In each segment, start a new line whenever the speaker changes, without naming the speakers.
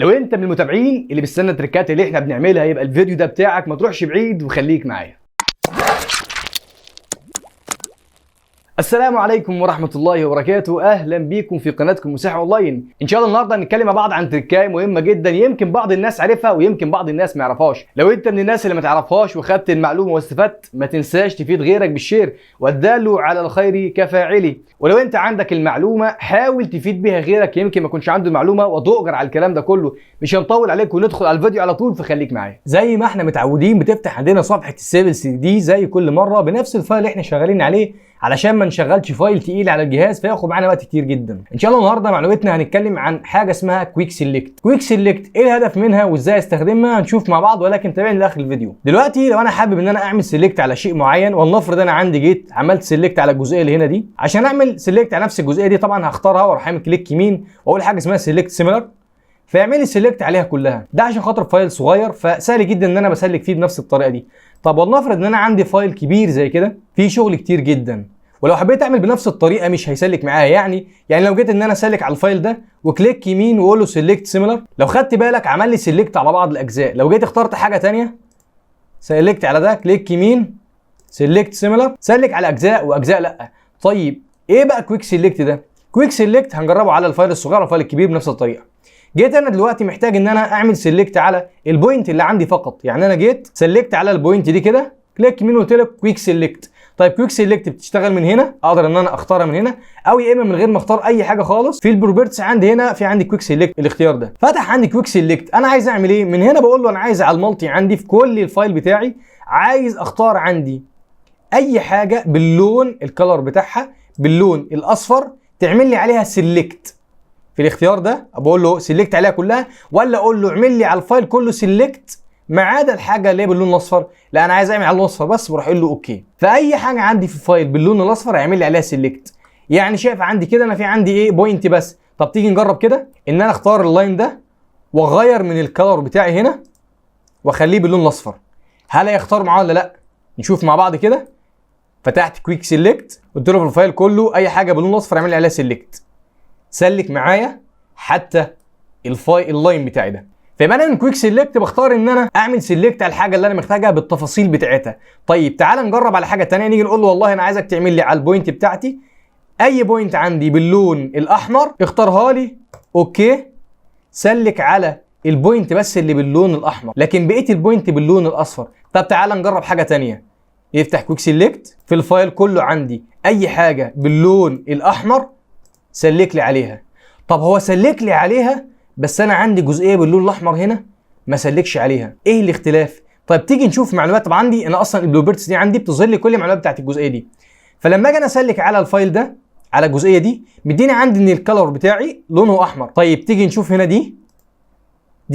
لو انت من المتابعين اللي بيستنى التريكات اللي احنا بنعملها يبقى الفيديو ده بتاعك، ما تروحش بعيد وخليك معايا. السلام عليكم ورحمة الله وبركاته، أهلا بيكم في قناتكم مساحة أونلاين. إن شاء الله النهارده هنتكلم مع بعض عن تركاية مهمة جدا، يمكن بعض الناس عارفها ويمكن بعض الناس ما يعرفهاش. لو أنت من الناس اللي ما تعرفهاش وخدت المعلومة واستفدت، ما تنساش تفيد غيرك بالشير، والدال على الخير كفاعله. ولو أنت عندك المعلومة حاول تفيد بها غيرك، يمكن ما يكونش عنده المعلومة وتؤجر على الكلام ده كله. مش هنطول عليك وندخل على الفيديو على طول، فخليك معايا.
زي ما احنا متعودين بتفتح عندنا صفحة السيفل 3 دي زي كل مرة بنفس الفايل اللي احنا شغالين عليه، علشان ما نشغلش فايل تقيل على الجهاز فياخد معانا وقت كتير جدا. ان شاء الله النهارده معلومتنا هنتكلم عن حاجه اسمها كويك سيلكت. كويك سيلكت ايه الهدف منها وازاي استخدمها هنشوف مع بعض، ولكن تابعني لاخر الفيديو. دلوقتي لو انا حابب ان انا اعمل سيلكت على شيء معين، ولنفرض انا عندي جيت عملت سيلكت على الجزئيه اللي هنا دي، عشان اعمل سيلكت على نفس الجزئيه دي طبعا هختارها واروح اعمل كليك يمين واقول حاجه اسمها سيلكت سيميلر، فيعمل لي سيلكت عليها كلها. ده عشان خاطر فايل صغير فسهل جدا ان انا بسلك فيه بنفس الطريقه دي. طب ولنفرض ان انا عندي فايل كبير زي كده فيه شغل كتير جدا، ولو حبيت اعمل بنفس الطريقه مش هيسلك معايا. يعني لو جيت ان انا اسلك على الفايل ده وكليك يمين واقول له سيلكت سيميلر، لو خدت بالك عمل لي سيلكت على بعض الاجزاء. لو جيت اخترت حاجه ثانيه سيلكت على ده، كليك يمين سيلكت سيميلر، سلك على اجزاء واجزاء لا. طيب ايه بقى كويك سيلكت ده؟ كويك سيلكت هنجربه على الفايل الصغير والفايل الكبير بنفس الطريقه. جيت انا دلوقتي محتاج ان انا اعمل سيلكت على البوينت اللي عندي فقط، يعني انا جيت سيلكت على البوينت دي كده، كليك يمين وقلت لك كويك سيلكت. طيب كويك سيلكت بتشتغل من هنا، اقدر ان انا اختارها من هنا، او يا اما من غير ما اختار اي حاجه خالص. في البروبرتس عندي هنا في عندي كويك سيلكت، الاختيار ده فتح عندي كويك سيلكت. انا عايز اعمل ايه من هنا؟ بقول له انا عايز على المالتي عندي في كل الفايل بتاعي، عايز اختار عندي اي حاجه باللون الكلر بتاعها باللون الاصفر تعمل لي عليها سيلكت. في الاختيار ده بقول له سيلكت عليها كلها، ولا اقول له اعمل لي على الفايل كله سيلكت ما عدا الحاجه اللي هي باللون الاصفر. لا انا عايز اعمل على اللون الاصفر بس، بروح اقول له اوكي. فاي حاجه عندي في الفايل باللون الاصفر هيعمل لي عليها سيلكت. يعني شايف عندي كده انا في عندي ايه؟ بوينت بس. طب تيجي نجرب كده ان انا اختار اللاين ده واغير من الكلر بتاعي هنا واخليه باللون الاصفر، هل هيختار معاه ولا لا؟ نشوف مع بعض كده. فتحت كويك سيلكت، قلت له في الفايل كله اي حاجه باللون الاصفر اعمل لي عليها سيلكت، سلك معايا حتى اللاين بتاعي ده. فيبقى انا من كويك سيلكت بختار ان انا اعمل سيلكت على الحاجه اللي انا محتاجها بالتفاصيل بتاعتها. طيب تعال نجرب على حاجه ثانيه، نيجي نقول له والله انا عايزك تعمل لي على البوينت بتاعتي اي بوينت عندي باللون الاحمر اختارها لي، اوكي. سلك على البوينت بس اللي باللون الاحمر، لكن بقيه البوينت باللون الاصفر. طب تعال نجرب حاجه ثانيه، يفتح كويك سيلكت في الفايل كله عندي اي حاجه باللون الاحمر سلك لي عليها. طب هو سلك لي عليها بس انا عندي جزئيه باللون الاحمر هنا ما سلكش عليها، ايه الاختلاف؟ طيب تيجي نشوف معلومات. طبعا عندي انا اصلا البروبرتس دي عندي بتظهر لي كل المعلومات بتاعت الجزئيه دي، فلما اجي انا اسلك على الفايل ده على الجزئيه دي مديني عندي ان الكلر بتاعي لونه احمر. طيب تيجي نشوف هنا دي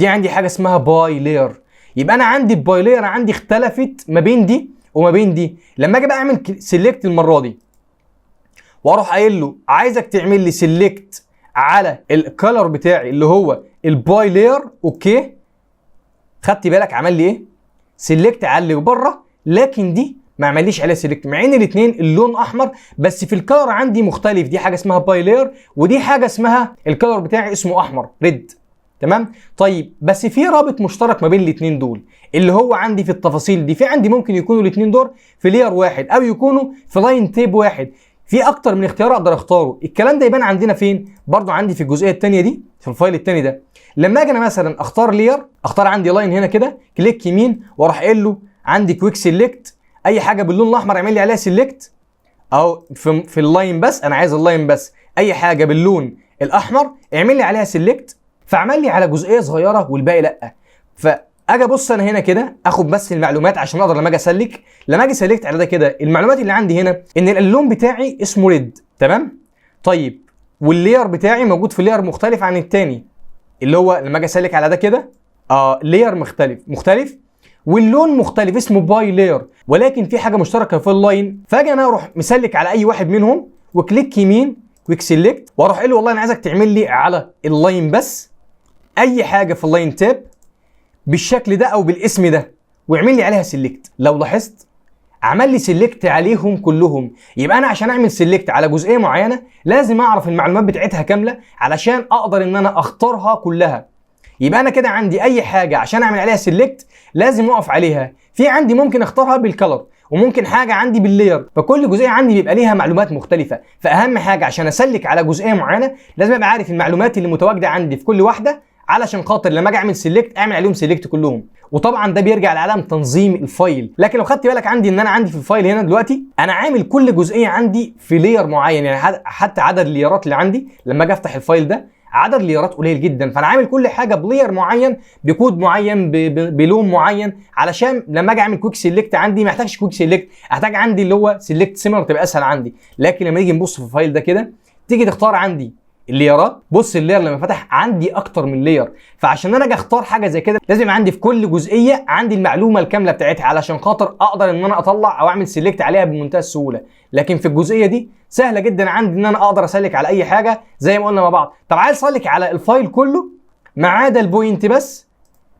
عندي حاجه اسمها باي لاير، يبقى انا عندي الباي لاير عندي اختلفت ما بين دي وما بين دي. لما اجي بقى اعمل سيلكت المره دي واروح قايل له عايزك تعمل لي سيلكت على الكلر بتاعي اللي هو الباي لاير، اوكي. خدت بالك عمل لي ايه؟ سيلكت على اللي بره، لكن دي ما عمليش عليها سيلكت، مع ان الاثنين اللون احمر بس في الكلر عندي مختلف. دي حاجه اسمها باي لاير ودي حاجه اسمها الكلر بتاعي اسمه احمر ريد، تمام. طيب بس في رابط مشترك ما بين الاثنين دول اللي هو عندي في التفاصيل دي. في عندي ممكن يكونوا الاثنين دول في لاير واحد او يكونوا في لاين تيب واحد، في اكتر من اختيار اقدر اختاره. الكلام ده يبان عندنا فين؟ برضو عندي في الجزئيه الثانيه دي في الفايل الثاني ده. لما اجي انا مثلا اختار لير، اختار عندي لاين هنا كده، كليك يمين واروح قايل له عندي كويك سيلكت اي حاجه باللون الاحمر اعمل لي عليها سيلكت، او في اللاين بس انا عايز اللاين بس، اي حاجه باللون الاحمر اعمل لي عليها سيلكت. فعمل لي على جزئيه صغيره والباقي لا. فاجي ابص انا هنا كده اخد بس المعلومات عشان اقدر لما اجي اسلك، لما اجي سلكت على ده كده المعلومات اللي عندي هنا ان اللون بتاعي اسمه ريد، تمام. طيب واللير بتاعي موجود في لير مختلف عن الثاني، اللي هو لما اجي اسلك على ده كده لير مختلف واللون مختلف اسمه باي لاير، ولكن في حاجه مشتركه في اللاين. فاجي انا اروح مسلك على اي واحد منهم وكليك يمين كويك سيلكت واروح قايل له والله انا عايزك تعمل لي على اللاين بس اي حاجه في اللاين تاب بالشكل ده او بالاسم ده واعمل لي عليها سيلكت. لو لاحظت عمل لي سيلكت عليهم كلهم. يبقى انا عشان اعمل سيلكت على جزئيه معينه لازم اعرف المعلومات بتاعتها كامله علشان اقدر ان انا اختارها كلها. يبقى انا كده عندي اي حاجه عشان اعمل عليها سيلكت لازم اقف عليها. في عندي ممكن اختارها بالكلر، وممكن حاجه عندي باللاير، فكل جزئيه عندي بيبقى ليها معلومات مختلفه. فاهم حاجه عشان اسلك على جزئيه معينه لازم ابقى عارف المعلومات اللي متواجده عندي في كل واحده، علشان خاطر لما اجي اعمل سيلكت اعمل عليهم سيلكت كلهم. وطبعا ده بيرجع لعدم تنظيم الفايل. لكن لو خدت بالك عندي ان انا عندي في الفايل هنا دلوقتي انا عامل كل جزئيه عندي في لاير معين، يعني حتى عدد الليرات اللي عندي لما اجي افتح الفايل ده عدد ليرات قليل جدا. فانا عامل كل حاجه بلاير معين، بكود معين، بلون معين، علشان لما اجي اعمل كويك سيلكت عندي ما احتاجش كويك سيلكت، احتاج عندي اللي هو سيلكت سيميلر تبقى اسهل عندي. لكن لما نيجي نبص في الفايل ده كده تيجي تختار عندي الليرات، بص اللاير لما فتح عندي اكتر من لاير. فعشان انا اجي اختار حاجه زي كده لازم عندي في كل جزئيه عندي المعلومه الكامله بتاعتها، علشان خاطر اقدر ان انا اطلع او اعمل سيلكت عليها بمنتهى السهوله. لكن في الجزئيه دي سهله جدا عندي ان انا اقدر اسلك على اي حاجه زي ما قلنا مع بعض. طب عايز اسلك على الفايل كله ما عدا البوينت بس،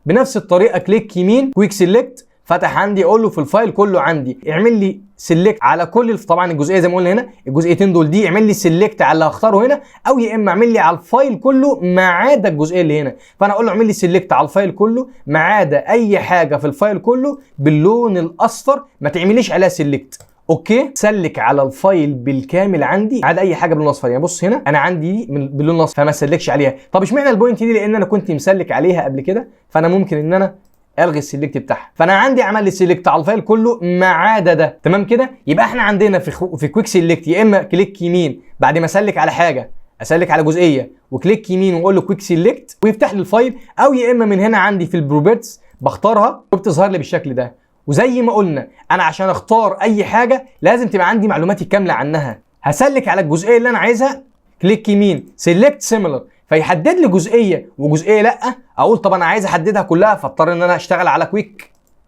بنفس الطريقه كليك يمين كويك سيلكت، فتح عندي اقول له في الفايل كله عندي اعمل لي سيلكت على كل طبعا الجزئيه زي ما قلنا هنا الجزئيتين دول دي اعمل لي سيلكت على اللي هختاره هنا، او يا اما اعمل لي على الفايل كله ما عدا الجزئيه اللي هنا. فانا اقول له اعمل لي سيلكت على الفايل كله ما عدا اي حاجه في الفايل كله باللون الاصفر ما تعمليش عليها سيلكت. اوكي، سلك على الفايل بالكامل عندي عاد اي حاجه باللون الاصفر. يعني بص هنا انا عندي دي باللون الاصفر فما سلكش عليها. طب اشمعنى البوينت دي؟ لان انا كنت مسلك عليها قبل كده، فانا ممكن ان انا الغي السيلكت بتاعها. فانا عندي عمل لي سيلكت على الفايل كله ما عدا ده. تمام كده؟ يبقى احنا عندنا في كويك سيلكت يا اما كليك يمين بعد ما اسلك على حاجه اسلك على جزئيه وكليك يمين واقول له كويك سيلكت ويفتح لي الفايل، او يا اما من هنا عندي في البروبرتس بختارها وبتظهر لي بالشكل ده. وزي ما قلنا انا عشان اختار اي حاجه لازم تبقى عندي معلوماتي كامله عنها. هسلك على الجزئيه اللي انا عايزها كليك يمين سيلكت سيميلر فيحدد لي جزئيه وجزئيه لا، اقول طب انا عايز احددها كلها فاضطر ان انا اشتغل على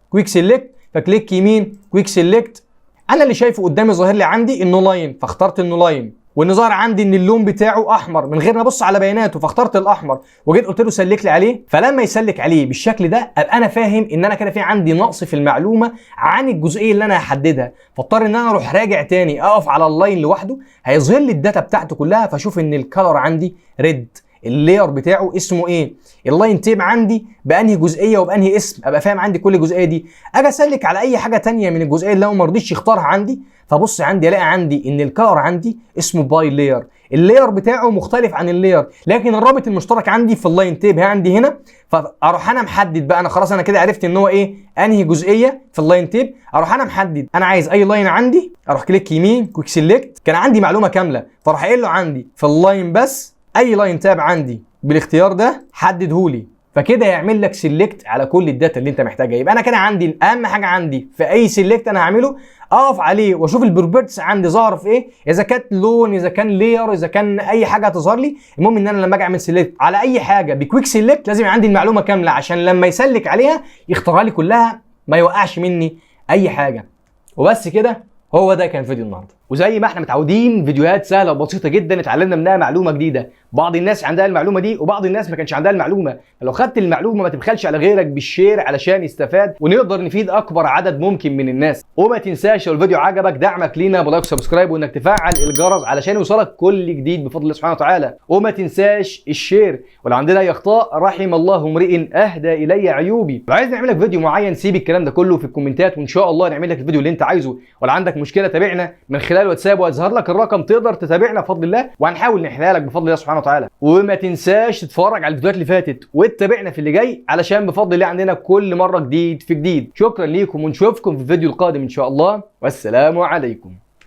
كويك سيلكت، فكليك يمين كويك سيلكت. انا اللي شايفه قدامي ظاهر لي عندي انه لاين فاخترت انه لاين، وان ظهر عندي ان اللون بتاعه احمر من غير ما ابص على بياناته فاخترت الاحمر وجيت قلت له سلك لي عليه. فلما يسلك عليه بالشكل ده ابقى انا فاهم ان انا كده في عندي نقص في المعلومه عن الجزئيه اللي انا هحددها، فاضطر ان انا اروح راجع تاني اقف على اللاين لوحده هيظهر لي الداتا بتاعته كلها، فاشوف ان الكلر عندي ريد، اللاير بتاعه اسمه ايه، اللاين تيب عندي بانهي جزئيه وبانهي اسم، ابقى فاهم عندي كل جزئيه دي. اجي اسلك على اي حاجه تانية من الجزئيه اللي هو ما رضيش يختارها عندي، فبص عندي الاقي عندي ان الكلر عندي اسمه باي لاير، اللاير بتاعه مختلف عن اللاير، لكن الرابط المشترك عندي في اللاين تيب عندي هنا. فاروح انا محدد بقى، انا خلاص انا كده عرفت ان هو ايه انهي جزئيه في اللاين تيب، اروح انا محدد انا عايز اي لاين عندي، اروح كليك يمين كويك سيلكت، كان عندي معلومه كامله فاروح قايل له عندي في اللاين بس اي لاين تاب عندي بالاختيار ده حددهولي، فكده يعمل لك سيلكت على كل الداتا اللي انت محتاجها. يبقى انا كده عندي اهم حاجه عندي في اي سيلكت انا هعمله اقف عليه واشوف البروبرتس عندي ظاهره في ايه، اذا كانت لون، اذا كان لاير، اذا كان اي حاجه هتظهر لي. المهم ان انا لما اجي اعمل سيلكت على اي حاجه بكويك سيلكت لازم عندي المعلومه كامله عشان لما يسلك عليها يختارها لي كلها ما يوقعش مني اي حاجه. وبس كده، هو ده كان فيديو النهارده.
وزي ما احنا متعودين فيديوهات سهله وبسيطه جدا اتعلمنا منها معلومه جديده، بعض الناس عندها المعلومه دي وبعض الناس ما كانش عندها المعلومه. فلو خدت المعلومه ما تبخلش على غيرك بالشير علشان يستفاد ونقدر نفيد اكبر عدد ممكن من الناس. وما تنساش لو الفيديو عجبك دعمك لينا بلايك وسبسكرايب وانك تفعل الجرس علشان يوصلك كل جديد بفضل الله سبحانه وتعالى. وما تنساش الشير، ولو عندنا اي اخطاء رحم الله امرئ اهدى الي عيوبي. لو عايز نعمل لك فيديو معين سيب الكلام ده كله في الكومنتات وان شاء الله نعمل لك الفيديو اللي انت عايزه. ولا عندك مشكله تابعنا من خلال واتساب وهيظهر لك الرقم تقدر تتابعنا بفضل الله وهنحاول نحلها لك بفضل الله سبحانه وتعالى. وما تنساش تتفرج على الفيديوهات اللي فاتت وتتابعنا في اللي جاي علشان بفضل الله عندنا كل مره جديد في جديد. شكرا ليكم ونشوفكم في الفيديو القادم ان شاء الله، والسلام عليكم.